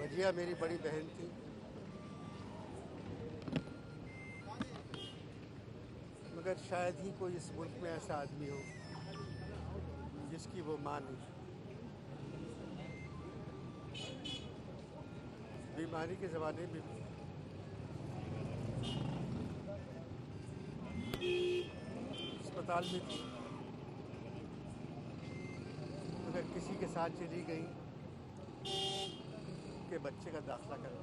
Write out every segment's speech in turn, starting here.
भजिया मेरी बड़ी बहन थी, मगर शायद ही कोई इस मुल्क में ऐसा आदमी हो जिसकी वो माँ नहीं। बीमारी के ज़माने में भी अस्पताल में थी, मगर किसी के साथ चली गई कि बच्चे का दाखिला करवा।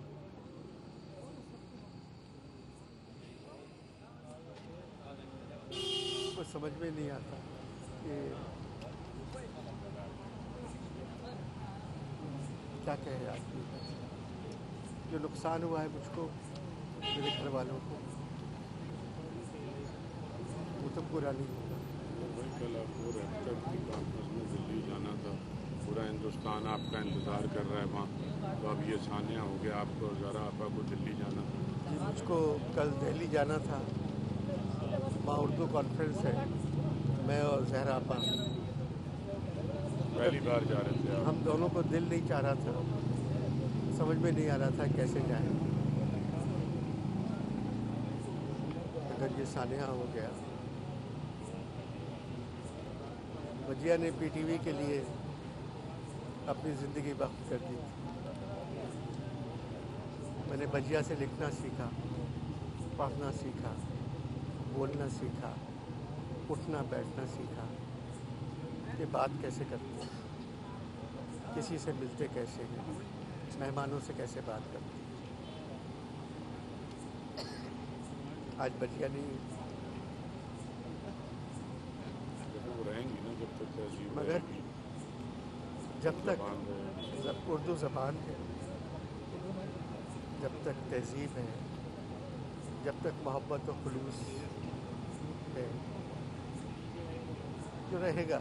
कुछ समझ में नहीं आता कि क्या कहे आदमी। जो नुकसान हुआ है मुझको, मेरे घर वालों को, वो तो पूरा नहीं होगा। कल आपको रेक्टर की कॉन्फ्रेंस में दिल्ली जाना था, पूरा हिंदुस्तान आपका इंतज़ार कर रहा है वहाँ, तो अब ये सानिया हो गया, आपको ज़रा आपा को दिल्ली जाना था। जी, मुझको कल दिल्ली जाना था, वहाँ उर्दू कॉन्फ्रेंस है। मैं और जहरा आपा पहली बार जा रहे थे आप? हम दोनों को दिल नहीं चाह रहा था, समझ में नहीं आ रहा था कैसे जाएं। अगर ये सानिया हो गया, भजिया ने पीटीवी के लिए अपनी ज़िंदगी वक्फ कर दी थी। मैंने भजिया से लिखना सीखा, पढ़ना सीखा, बोलना सीखा, उठना बैठना सीखा कि बात कैसे करते हैं, किसी से मिलते कैसे हैं, मेहमानों से कैसे बात करते हैं। आज भजिया नहीं, वो रहेंगी ना जब तक तहजीब मगर रहेगी, जब तक ज़बान रहेगी। उर्दू ज़बान है, जब तक तहजीब है, जब तक मोहब्बत और खुलूस है, जो रहेगा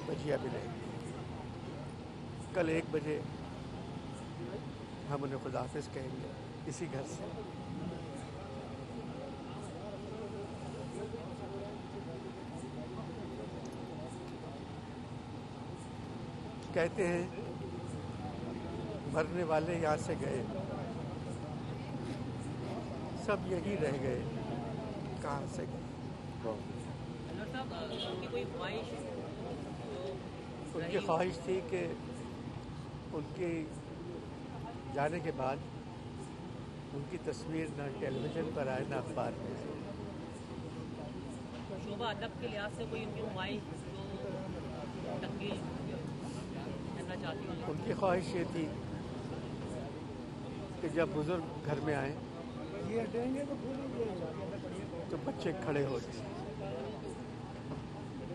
भजिया भी रहेगी। कल 1 बजे हम उन्हें खुदाफिज कहेंगे इसी घर से। कहते हैं मरने वाले यहाँ से गए, सब यही रह गए, कहाँ से गए। उनकी कोई ख्वाहिश उनकी ख्वाहिश थी कि उनके जाने के बाद उनकी तस्वीर ना टेलीविज़न पर आए ना अखबार में। शोभा अदब के लिहाज से कोई उनकी ख्वाहिश जो तकमील करना चाहती हूँ? उनकी ख्वाहिश ये थी कि जब बुज़ुर्ग घर में आए तो बच्चे खड़े हो जाए,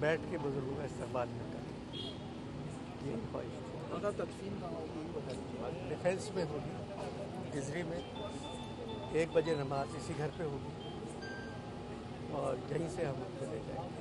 बैठ के बुज़ुर्गों का इस्तेमाल न करें। ये ख्वाहिश थी। तकसीम का डिफेंस में होगी, हिजरी में 1 बजे नमाज इसी घर पे होगी और यहीं से हम उनको ले जाएंगे।